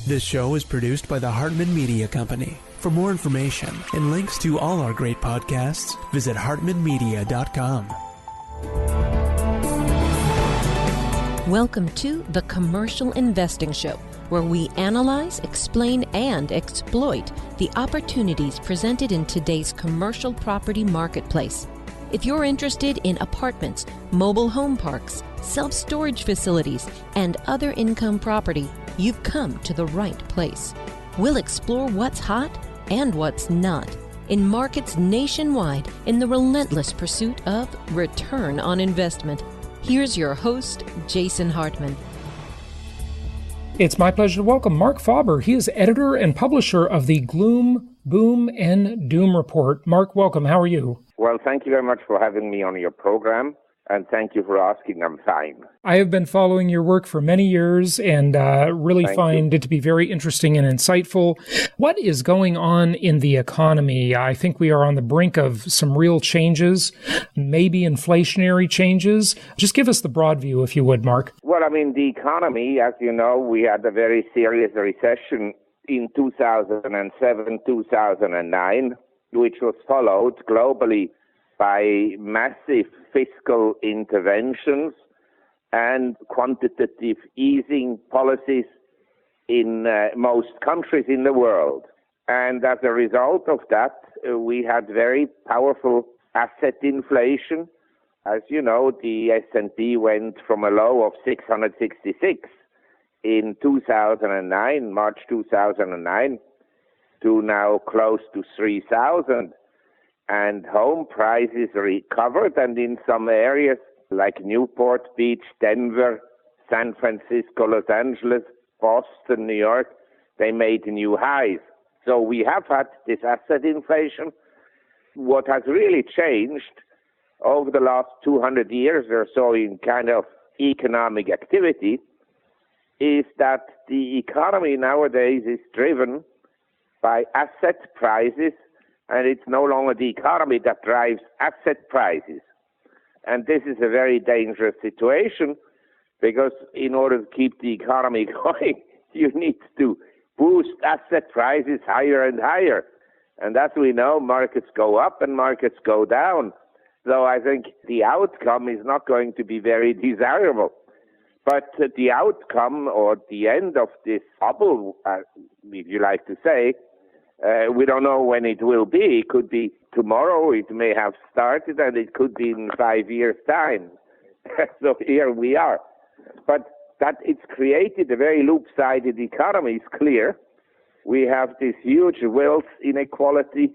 This show is produced by the Hartman Media Company. For more information and links to all our great podcasts, visit hartmanmedia.com. Welcome to The Commercial Investing Show, where we analyze, explain, and exploit the opportunities presented in today's commercial property marketplace. If you're interested in apartments, mobile home parks, self-storage facilities, and other income property, you've come to the right place. We'll explore what's hot and what's not in markets nationwide in the relentless pursuit of return on investment. Here's your host, Jason Hartman. It's my pleasure to welcome Marc Faber. He is editor and publisher of the Gloom, Boom, and Doom Report. Marc, welcome. How are you? Well, thank you very much for having me on your program, and thank you for asking. I'm fine. I have been following your work for many years and really find it to be very interesting and insightful. What is going on in the economy? I think we are on the brink of some real changes, maybe inflationary changes. Just give us the broad view, if you would, Marc. Well, I mean, the economy, as you know, we had a very serious recession in 2007, 2009, which was followed globally by massive fiscal interventions and quantitative easing policies in most countries in the world. And as a result of that, we had very powerful asset inflation. As you know, the S&P went from a low of 666 in 2009, March 2009, to now close to 3,000. And home prices recovered, and in some areas like Newport Beach, Denver, San Francisco, Los Angeles, Boston, New York, they made new highs. So we have had this asset inflation. What has really changed over the last 200 years or so in kind of economic activity is that the economy nowadays is driven by asset prices, and it's no longer the economy that drives asset prices. And this is a very dangerous situation because in order to keep the economy going, you need to boost asset prices higher and higher. And as we know, markets go up and markets go down. So I think the outcome is not going to be very desirable. But the outcome or the end of this bubble, if you like to say, we don't know when it will be. It could be tomorrow, it may have started, and it could be in 5 years' time. So here we are. But that it's created a very loop-sided economy is clear. We have this huge wealth inequality,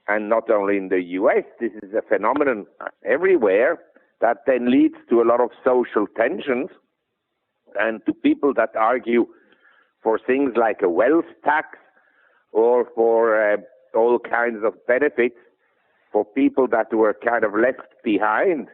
and not only in the U.S., this is a phenomenon everywhere that then leads to a lot of social tensions and to people that argue for things like a wealth tax or for all kinds of benefits for people that were kind of left behind.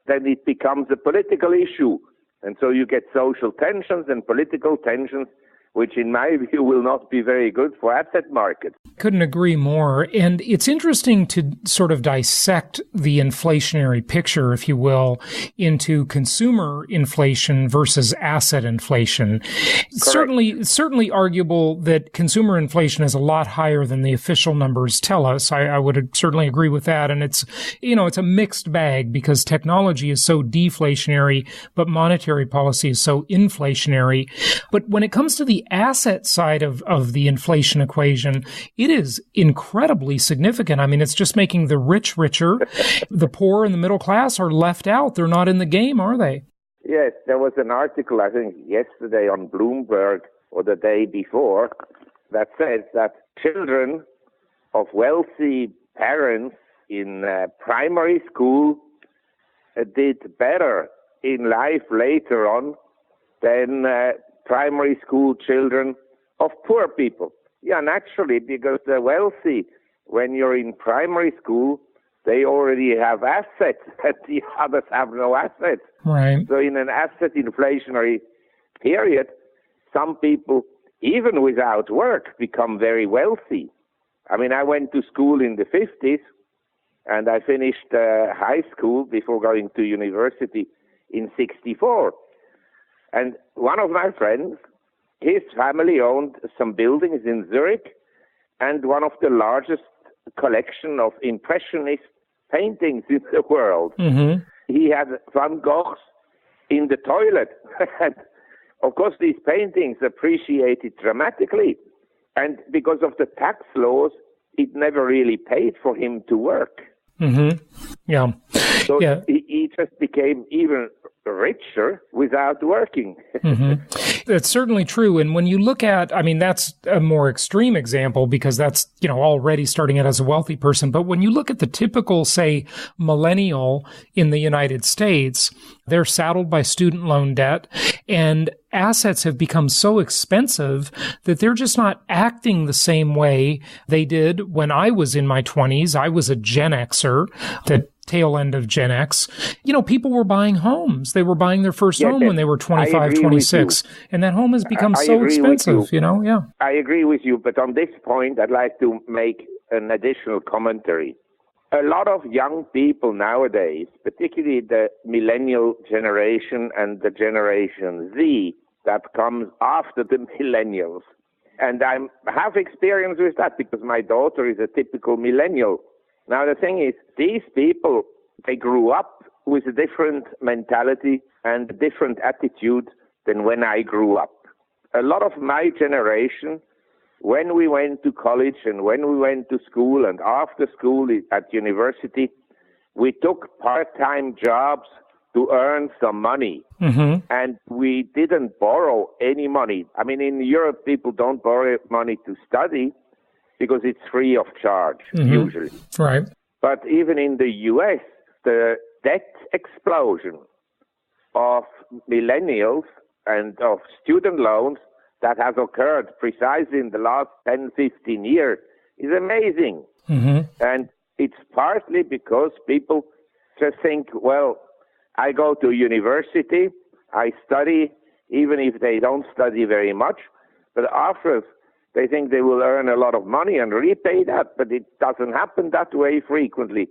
Then it becomes a political issue. And so you get social tensions and political tensions, which in my view will not be very good for asset markets. Couldn't agree more. And it's interesting to sort of dissect the inflationary picture, if you will, into consumer inflation versus asset inflation. Certainly arguable that consumer inflation is a lot higher than the official numbers tell us. I would certainly agree with that. And it's a mixed bag because technology is so deflationary, but monetary policy is so inflationary. But when it comes to the asset side of the inflation equation, it is incredibly significant. I mean, it's just making the rich richer. The poor and the middle class are left out. They're not in the game, are they? Yes, there was an article, I think, yesterday on Bloomberg or the day before that says that children of wealthy parents in primary school did better in life later on than primary school children of poor people. Yeah, naturally, because the wealthy, when you're in primary school, they already have assets, and the others have no assets. Right. So in an asset inflationary period, some people, even without work, become very wealthy. I mean, I went to school in the 50s, and I finished high school before going to university in 64. And one of my friends, his family owned some buildings in Zurich and one of the largest collection of Impressionist paintings in the world. Mm-hmm. He had Van Goghs in the toilet. And of course, these paintings appreciated dramatically. And because of the tax laws, it never really paid for him to work. Mm-hmm. Yeah. So he just became even richer without working. Mm-hmm. That's certainly true. And when you look at, I mean, that's a more extreme example because that's, already starting out as a wealthy person. But when you look at the typical, say, millennial in the United States, they're saddled by student loan debt and assets have become so expensive that they're just not acting the same way they did when I was in my 20s. I was a Gen Xer, the tail end of Gen X. People were buying homes. They were buying their first home when they were 25, 26. And that home has become so expensive, Yeah. I agree with you. But on this point, I'd like to make an additional commentary. A lot of young people nowadays, particularly the millennial generation and the Generation Z that comes after the millennials, and I have experience with that because my daughter is a typical millennial. Now, the thing is, these people, they grew up with a different mentality and a different attitude than when I grew up. A lot of my generation, when we went to college and when we went to school and after school at university, we took part-time jobs to earn some money. Mm-hmm. And we didn't borrow any money. I mean, in Europe, people don't borrow money to study because it's free of charge, usually. Right. But even in the U.S., the debt explosion of millennials and of student loans that has occurred precisely in the last 10, 15 years is amazing. Mm-hmm. And it's partly because people just think, well, I go to university, I study, even if they don't study very much, but after they think they will earn a lot of money and repay that, but it doesn't happen that way frequently.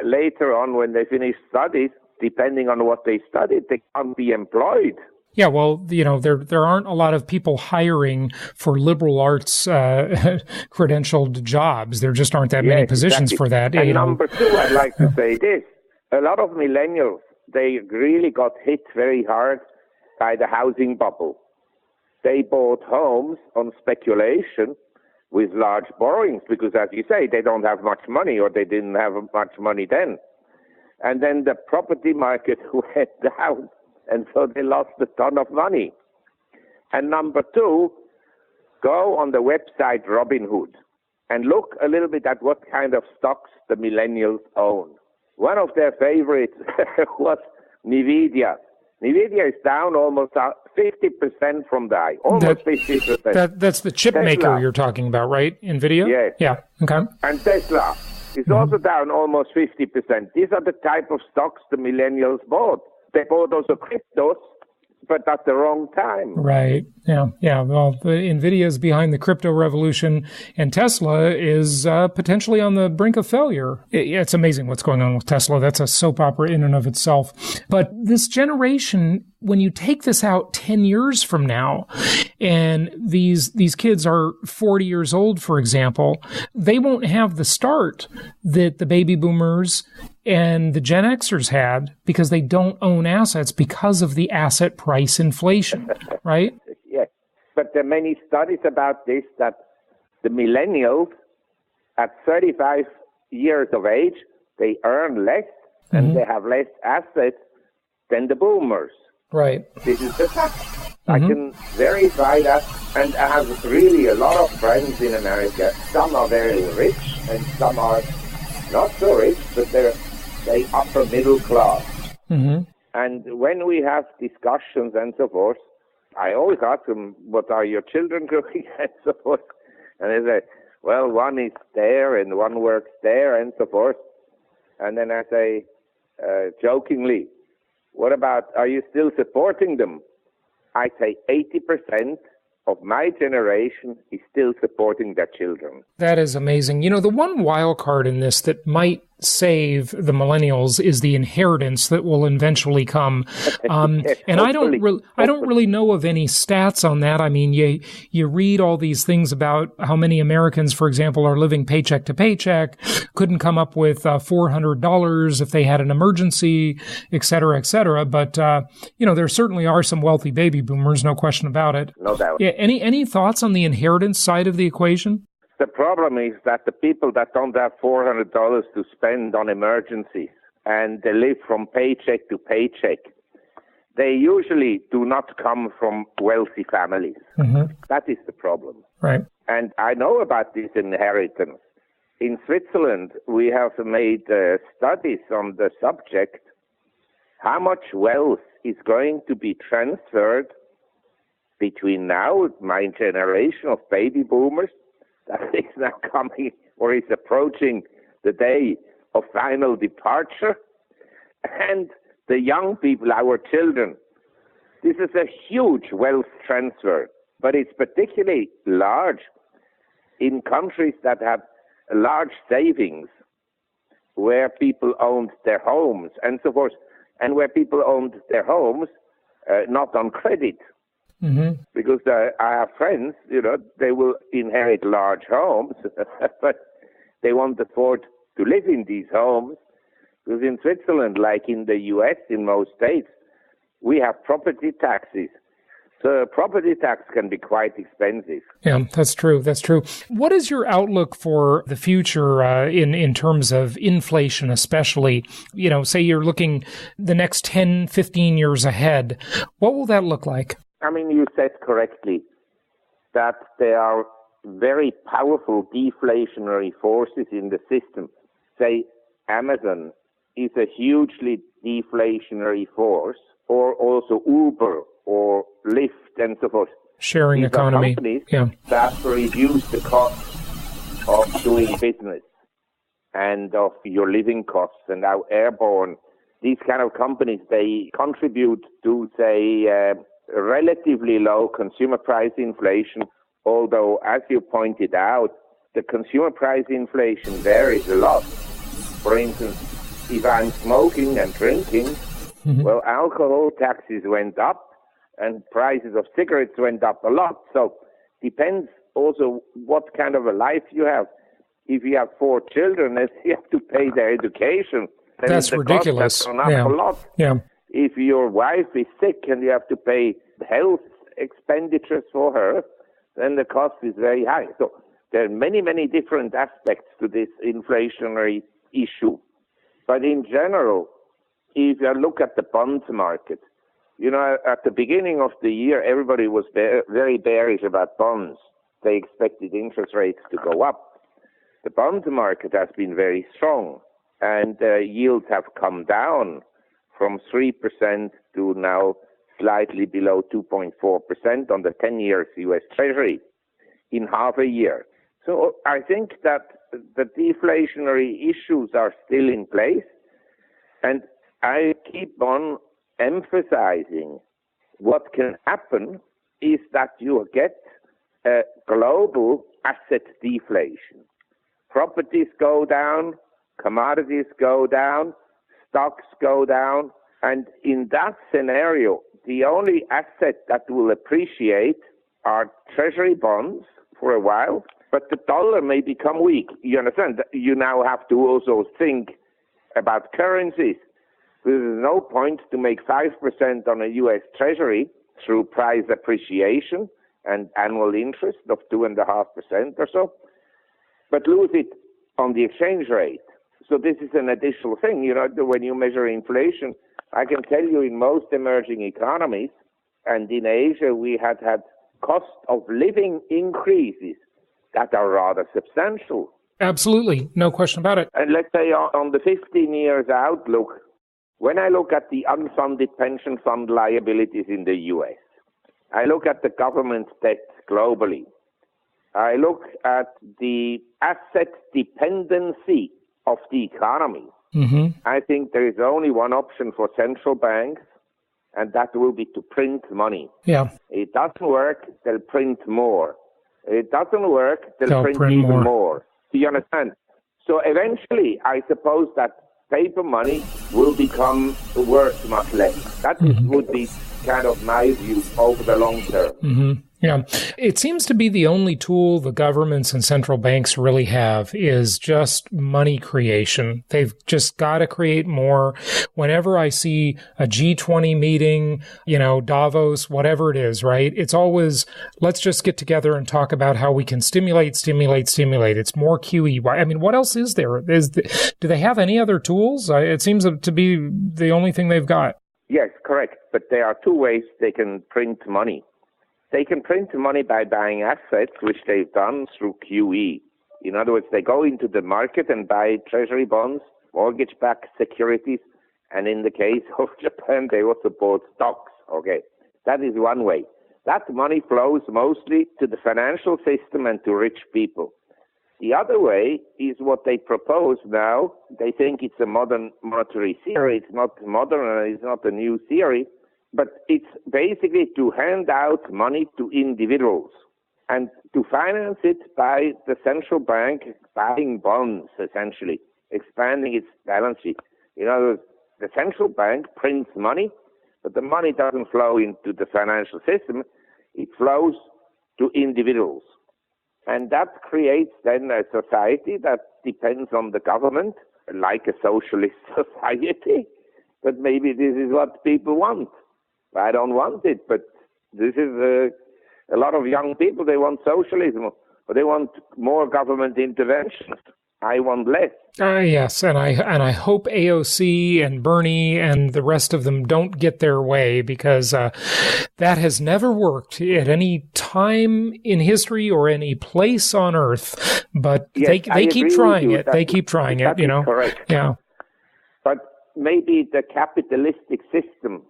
Later on, when they finish studies, depending on what they studied, they can't be employed. Yeah, well, there aren't a lot of people hiring for liberal arts credentialed jobs. There just aren't that many positions for that. And number two, I'd like to say this. A lot of millennials, they really got hit very hard by the housing bubble. They bought homes on speculation with large borrowings because, as you say, they don't have much money or they didn't have much money then. And then the property market went down, and so they lost a ton of money. And number two, go on the website Robinhood and look a little bit at what kind of stocks the millennials own. One of their favorites was NVIDIA. NVIDIA is down almost 50% from the high, almost 50%. That's the chip Tesla. maker you're talking about, right? NVIDIA? Yes. Yeah, okay. And Tesla is also down almost 50%. These are the type of stocks the millennials bought. They bought also cryptos, but at the wrong time. Right. Yeah. Well, NVIDIA is behind the crypto revolution, and Tesla is potentially on the brink of failure. It's amazing what's going on with Tesla. That's a soap opera in and of itself. But this generation, when you take this out 10 years from now, and these kids are 40 years old, for example, they won't have the start that the baby boomers and the Gen Xers had because they don't own assets because of the asset price inflation, right? Yes, but there are many studies about this, that the millennials at 35 years of age, they earn less and they have less assets than the boomers. Right. This is the fact. I can verify that, and I have really a lot of friends in America. Some are very rich and some are not so rich, but they're upper middle class. Mm-hmm. And when we have discussions and so forth, I always ask them, what are your children doing and so forth? And they say, well, one is there and one works there and so forth. And then I say, jokingly, what about, are you still supporting them? I say 80% of my generation is still supporting their children. That is amazing. The one wild card in this that might save the millennials is the inheritance that will eventually come. And I don't really know of any stats on that. I mean, you read all these things about how many Americans, for example, are living paycheck to paycheck, couldn't come up with $400 if they had an emergency, et cetera, et cetera. But, there certainly are some wealthy baby boomers, no question about it. No doubt. Yeah, any thoughts on the inheritance side of the equation? The problem is that the people that don't have $400 to spend on emergencies and they live from paycheck to paycheck, they usually do not come from wealthy families. Mm-hmm. That is the problem. Right. And I know about this inheritance. In Switzerland, we have made studies on the subject, how much wealth is going to be transferred between now, my generation of baby boomers, that is now coming or is approaching the day of final departure, and the young people, our children. This is a huge wealth transfer, but it's particularly large in countries that have large savings, where people owned their homes and so forth, and where people owned their homes not on credit. Mm-hmm. Because I have friends, they will inherit large homes, but they won't afford to live in these homes. Because in Switzerland, like in the U.S., in most states, we have property taxes. So property tax can be quite expensive. Yeah, that's true. That's true. What is your outlook for the future in terms of inflation, especially? Say you're looking the next 10, 15 years ahead. What will that look like? I mean, you said correctly that there are very powerful deflationary forces in the system. Say, Amazon is a hugely deflationary force, or also Uber or Lyft and so forth. Sharing These economy. Are companies that reduce the cost of doing business and of your living costs, and now airborne. These kind of companies, they contribute to, say, relatively low consumer price inflation, although, as you pointed out, the consumer price inflation varies a lot. For instance, if I'm smoking and drinking, well, alcohol taxes went up and prices of cigarettes went up a lot. So depends also what kind of a life you have. If you have 4 children and you have to pay their education, then that's the ridiculous. Cost has gone up a lot. Yeah. If your wife is sick and you have to pay health expenditures for her, then the cost is very high. So there are many, many different aspects to this inflationary issue. But in general, if you look at the bond market, at the beginning of the year, everybody was very bearish about bonds. They expected interest rates to go up. The bond market has been very strong, and yields have come down from 3% to now slightly below 2.4% on the 10-year U.S. Treasury in half a year. So I think that the deflationary issues are still in place, and I keep on emphasizing what can happen is that you get a global asset deflation. Properties go down, commodities go down, stocks go down, and in that scenario, the only asset that will appreciate are treasury bonds for a while, but the dollar may become weak. You understand? You now have to also think about currencies. There's no point to make 5% on a U.S. Treasury through price appreciation and annual interest of 2.5% or so, but lose it on the exchange rate. So this is an additional thing. When you measure inflation, I can tell you in most emerging economies and in Asia, we had cost of living increases that are rather substantial. Absolutely. No question about it. And let's say on the 15 years outlook, when I look at the unfunded pension fund liabilities in the U.S., I look at the government debt globally, I look at the asset dependency of the economy, I think there is only one option for central banks, and that will be to print money. Yeah. It doesn't work, they'll print more. It doesn't work, they'll print even more. Do you understand? So eventually, I suppose that paper money will become worth much less. That would be kind of my view over the long term. Mm-hmm. Yeah. It seems to be the only tool the governments and central banks really have is just money creation. They've just got to create more. Whenever I see a G20 meeting, Davos, whatever it is, right? It's always, let's just get together and talk about how we can stimulate. It's more QE. I mean, what else is there? Do they have any other tools? It seems to be the only thing they've got. Yes, correct. But there are two ways they can print money. They can print money by buying assets, which they've done through QE. In other words, they go into the market and buy treasury bonds, mortgage-backed securities, and in the case of Japan, they also bought stocks. Okay, that is one way. That money flows mostly to the financial system and to rich people. The other way is what they propose now. They think it's a modern monetary theory. It's not modern and it's not a new theory. But it's basically to hand out money to individuals and to finance it by the central bank buying bonds, essentially, expanding its balance sheet. In other words, the central bank prints money, but the money doesn't flow into the financial system. It flows to individuals. And that creates then a society that depends on the government, like a socialist society. But maybe this is what people want. I don't want it, but this is a lot of young people. They want socialism, but they want more government intervention. I want less. Yes, and I hope AOC and Bernie and the rest of them don't get their way, because that has never worked at any time in history or any place on earth. But yes, they keep trying it. They keep trying it. Correct. Yeah. But maybe the capitalistic system,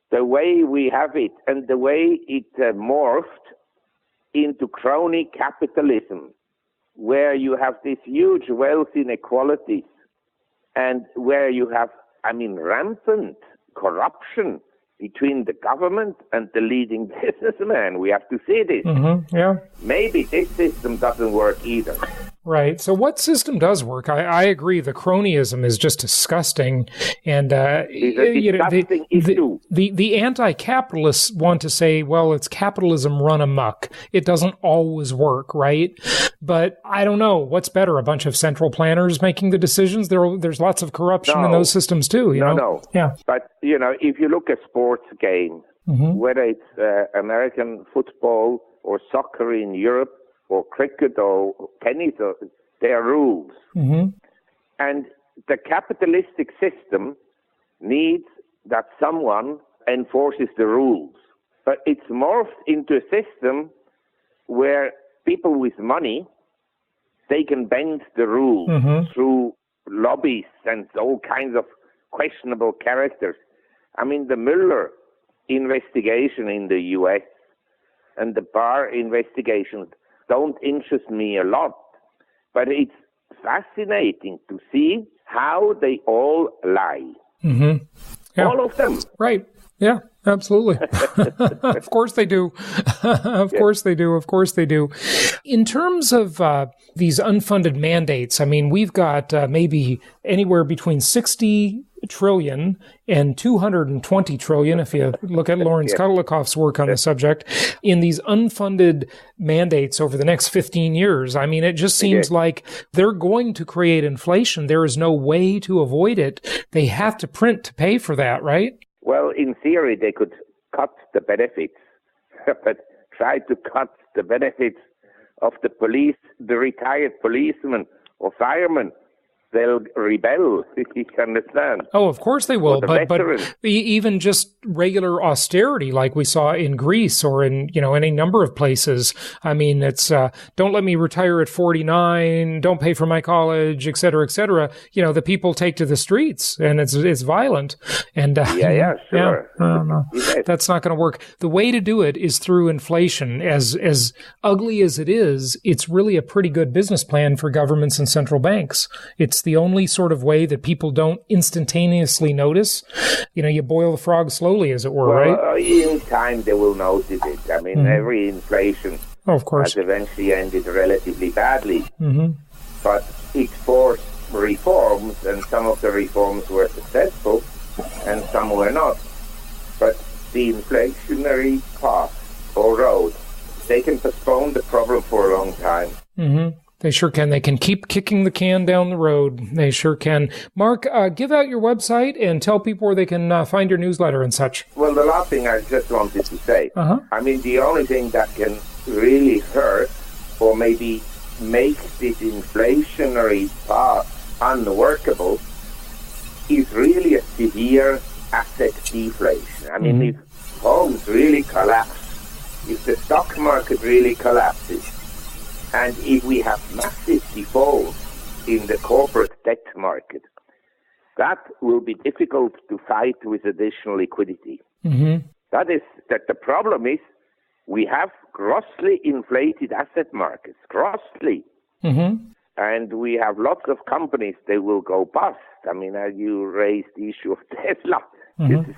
the way we have it and the way it morphed into crony capitalism, where you have this huge wealth inequalities and where you have, rampant corruption between the government and the leading businessman. We have to see this. Mm-hmm. Yeah. Maybe this system doesn't work either. Right. So what system does work? I agree. The cronyism is just disgusting. And the anti-capitalists want to say, well, it's capitalism run amok. It doesn't always work, right? But I don't know. What's better? A bunch of central planners making the decisions? There's lots of corruption in those systems too, you know? No. Yeah. But, if you look at sports game, whether it's American football or soccer in Europe, or cricket or tennis, there are rules. Mm-hmm. And the capitalistic system needs that someone enforces the rules. But it's morphed into a system where people with money, they can bend the rules through lobbies and all kinds of questionable characters. The Mueller investigation in the U.S. and the Barr investigations don't interest me a lot, but it's fascinating to see how they all lie. Mm-hmm. Yeah. All of them. Right. Yeah, absolutely. Of course they do. Of course they do. In terms of these unfunded mandates, we've got maybe anywhere between 60 trillion and 220 trillion, if you look at Lawrence Kotlakoff's work on the subject, in these unfunded mandates over the next 15 years. It just seems like they're going to create inflation. There is no way to avoid it. They have to print to pay for that, right? Well, in theory, they could cut the benefits, but try to cut the benefits of the police, the retired policemen or firemen. They'll rebel, you understand. Oh, of course they will. But even just regular austerity like we saw in Greece or in, any number of places. It's don't let me retire at 49, don't pay for my college, et cetera, et cetera. The people take to the streets and it's violent. And sure. No. Yes. That's not going to work. The way to do it is through inflation. As ugly as it is, it's really a pretty good business plan for governments and central banks. It's the only sort of way that people don't instantaneously notice. You boil the frog slowly, as it were, right? In time, they will notice it. Every inflation of course has eventually ended relatively badly. Mm-hmm. but it forced reforms, and some of the reforms were successful and some were not. But the inflationary path or road, they can postpone the problem for a long time. Mm-hmm. They sure can. They can keep kicking the can down the road. They sure can. Mark, give out your website and tell people where they can find your newsletter and such. Well, the last thing I just wanted to say, I mean, the only thing that can really hurt or maybe make this inflationary path unworkable is really a severe asset deflation. I mean, if homes really collapse, if the stock market really collapses, and if we have massive defaults in the corporate debt market, that will be difficult to fight with additional liquidity. That the problem is we have grossly inflated asset markets, grossly. And we have lots of companies, they will go bust. I mean, you raised the issue of Tesla. This is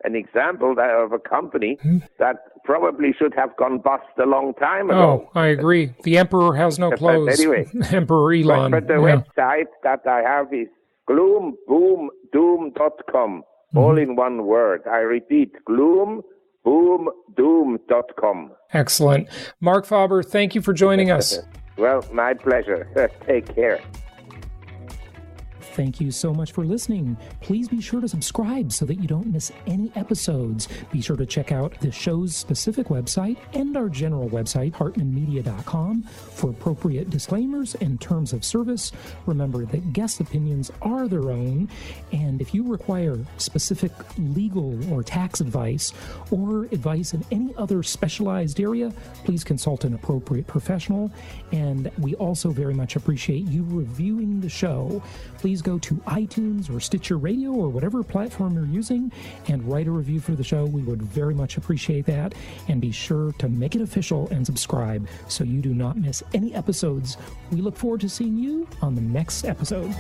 an example of a company that probably should have gone bust a long time ago. Oh, I agree. The emperor has no clothes. But anyway, Emperor Elon. But the website that I have is gloomboomdoom.com, all in one word. I repeat, gloomboomdoom.com. Excellent. Marc Faber, thank you for joining us. Well, my pleasure. Take care. Thank you so much for listening. Please be sure to subscribe so that you don't miss any episodes. Be sure to check out the show's specific website and our general website, hartmanmedia.com, for appropriate disclaimers and terms of service. Remember that guest opinions are their own, and if you require specific legal or tax advice or advice in any other specialized area, please consult an appropriate professional. And we also very much appreciate you reviewing the show. Please go to iTunes or Stitcher Radio or whatever platform you're using and write a review for the show. We would very much appreciate that. And be sure to make it official and subscribe so you do not miss any episodes. We look forward to seeing you on the next episode.